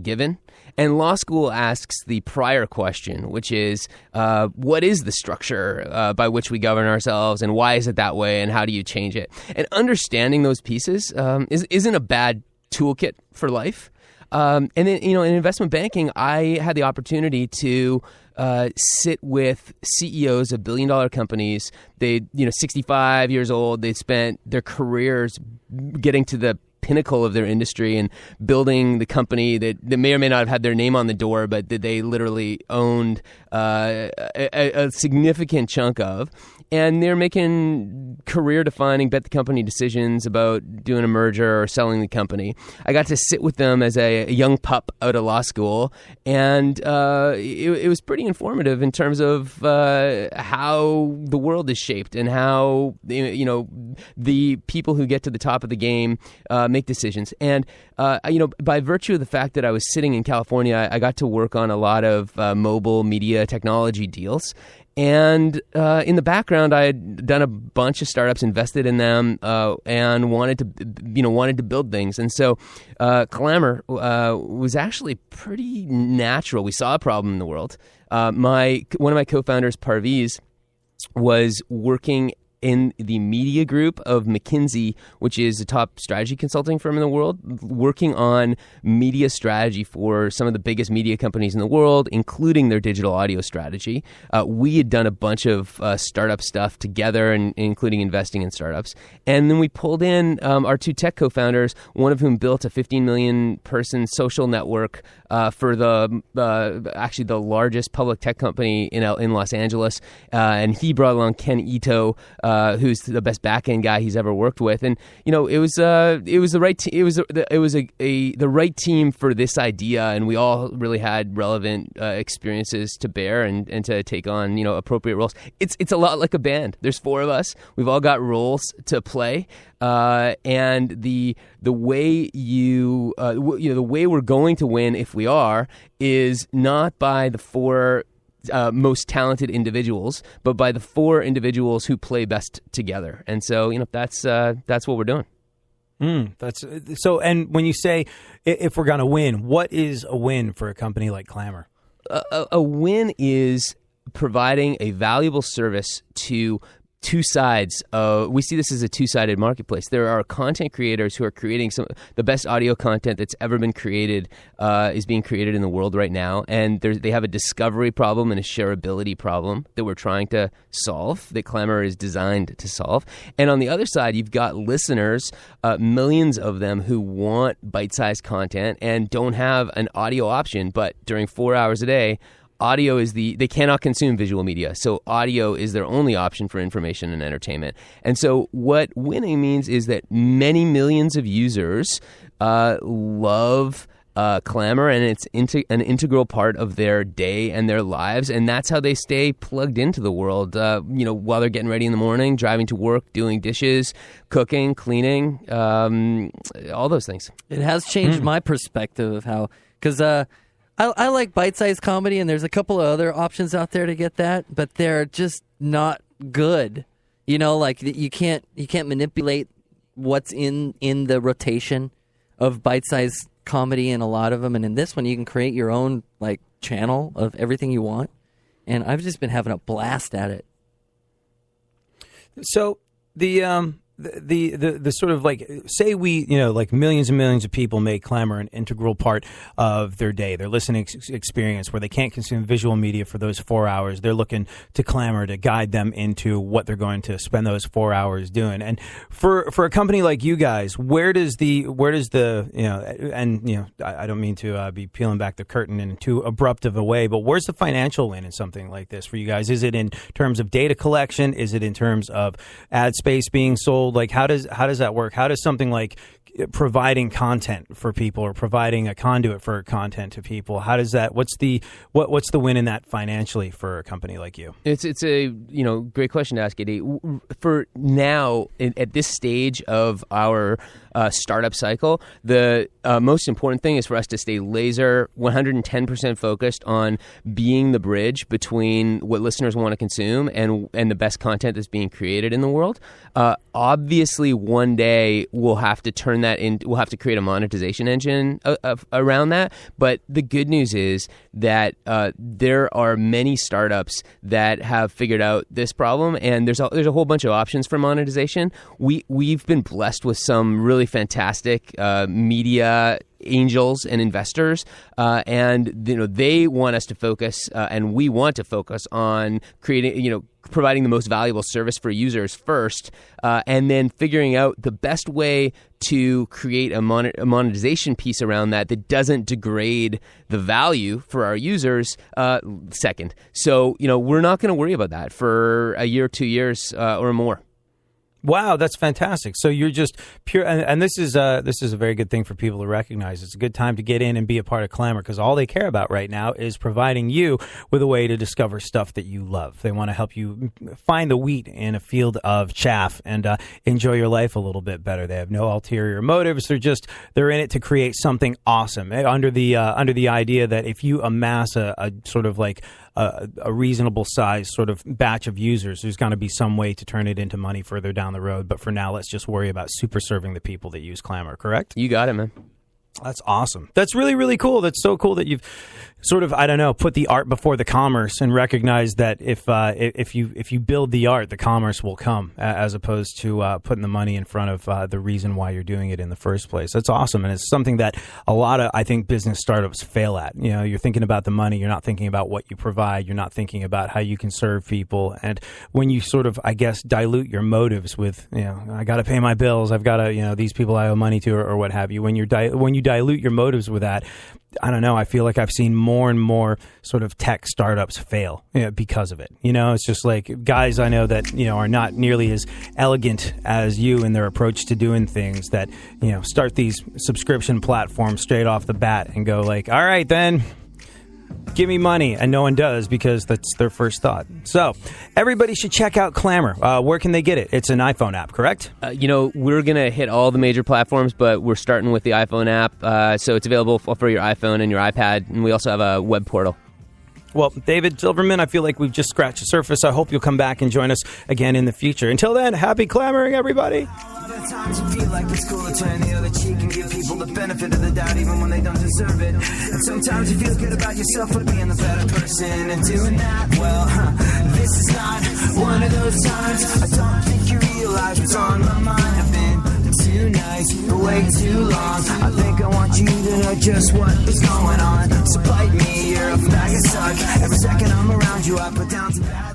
given. And law school asks the prior question, which is, what is the structure by which we govern ourselves, and why is it that way, and how do you change it? And understanding those pieces isn't a bad toolkit for life. And then, in investment banking, I had the opportunity to sit with CEOs of billion-dollar companies. They, 65 years old. They spent their careers getting to the pinnacle of their industry and building the company that may or may not have had their name on the door, but that they literally owned a significant chunk of. And they're making career-defining bet-the-company decisions about doing a merger or selling the company. I got to sit with them as a young pup out of law school, and it was pretty informative in terms of how the world is shaped and how the people who get to the top of the game make decisions. And by virtue of the fact that I was sitting in California, I got to work on a lot of mobile media technology deals. And in the background, I had done a bunch of startups, invested in them, and wanted to build things. And so, clammr was actually pretty natural. We saw a problem in the world. One of my co-founders, Parviz, was working in the media group of McKinsey, which is a top strategy consulting firm in the world, working on media strategy for some of the biggest media companies in the world, including their digital audio strategy. We had done a bunch of startup stuff together, and including investing in startups. And then we pulled in our two tech co-founders, one of whom built a 15 million person social network for actually the largest public tech company in Los Angeles. And he brought along Ken Ito, who's the best back-end guy he's ever worked with, and it was the right the right team for this idea, and we all really had relevant experiences to bear and to take on appropriate roles. It's a lot like a band. There's four of us. We've all got roles to play, and the way the way we're going to win, if we are, is not by the four most talented individuals, but by the four individuals who play best together. And so, that's what we're doing. That's so. And when you say if we're going to win, what is a win for a company like clammr? A win is providing a valuable service to two sides. We see this as a two-sided marketplace. There are content creators who are creating the best audio content that's ever been created, is being created in the world right now. And they have a discovery problem and a shareability problem that we're trying to solve, that clammr is designed to solve. And on the other side, you've got listeners, millions of them, who want bite-sized content and don't have an audio option, but during 4 hours a day, audio is they cannot consume visual media. So audio is their only option for information and entertainment. And so what winning means is that many millions of users love clammr, and it's an integral part of their day and their lives. And that's how they stay plugged into the world, while they're getting ready in the morning, driving to work, doing dishes, cooking, cleaning, all those things. It has changed my perspective of how, because I like bite-sized comedy, and there's a couple of other options out there to get that, but they're just not good. Like you can't manipulate what's in the rotation of bite-sized comedy in a lot of them, and in this one you can create your own channel of everything you want, and I've just been having a blast at it. So the sort of say we millions and millions of people make clammr an integral part of their day, their listening experience, where they can't consume visual media for those 4 hours. They're looking to clammr to guide them into what they're going to spend those 4 hours doing. And for a company like you guys, where does the I don't mean to be peeling back the curtain in too abrupt of a way, but where's the financial win in something like this for you guys? Is it in terms of data collection? Is it in terms of ad space being sold? How does that work? How does something like providing content for people, or providing a conduit for content to people, how does that? What's the win in that financially for a company like you? It's a great question to ask, Eddie. For now, at this stage of our startup cycle, the most important thing is for us to stay laser 110% focused on being the bridge between what listeners want to consume and the best content that's being created in the world. Obviously, one day we'll have to turn that in. We'll have to create a monetization engine around that. But the good news is that there are many startups that have figured out this problem, and there's a whole bunch of options for monetization. We've been blessed with some really fantastic media angels and investors, and they want us to focus, and we want to focus on creating, providing the most valuable service for users first, and then figuring out the best way to create a monetization piece around that doesn't degrade the value for our users second. So, we're not going to worry about that for a year, 2 years, or more. Wow, that's fantastic. So you're just pure, and this is a very good thing for people to recognize. It's a good time to get in and be a part of clammr, because all they care about right now is providing you with a way to discover stuff that you love. They want to help you find the wheat in a field of chaff and enjoy your life a little bit better. They have no ulterior motives. They're in it to create something awesome under the idea that if you amass a sort of like a reasonable size sort of batch of users, there's going to be some way to turn it into money further down the road. But for now, let's just worry about super serving the people that use clammr, correct? You got it, man. That's awesome. That's really, really cool. That's so cool that you've sort of, put the art before the commerce and recognize that if you build the art, the commerce will come, as opposed to putting the money in front of the reason why you're doing it in the first place. That's awesome. And it's something that a lot of, I think, business startups fail at. You're thinking about the money. You're not thinking about what you provide. You're not thinking about how you can serve people. And when you sort of, I guess, dilute your motives with, I got to pay my bills. I've got to, these people I owe money to, or what have you. When you dilute your motives with that, I don't know. I feel like I've seen more and more sort of tech startups fail because of it. It's just like guys I know that, are not nearly as elegant as you in their approach to doing things, that, start these subscription platforms straight off the bat and go like, all right, then give me money. And no one does, because that's their first thought. So everybody should check out clammr. Where can they get it? It's an iPhone app, correct? We're going to hit all the major platforms, but we're starting with the iPhone app. So it's available for your iPhone and your iPad. And we also have a web portal. Well, David Silverman, I feel like we've just scratched the surface. I hope you'll come back and join us again in the future. Until then, happy clammering, everybody. Sometimes you feel like it's cool to turn the other cheek and give people the benefit of the doubt even when they don't deserve it. And sometimes you feel good about yourself for being the better person and doing that. Well, this is not one of those times. I don't think you realize what's on my mind. I've been too nice for way too long. I think I want you to know just what is going on. So bite me, you're a bag of suck. Every second I'm around you, I put down some bad.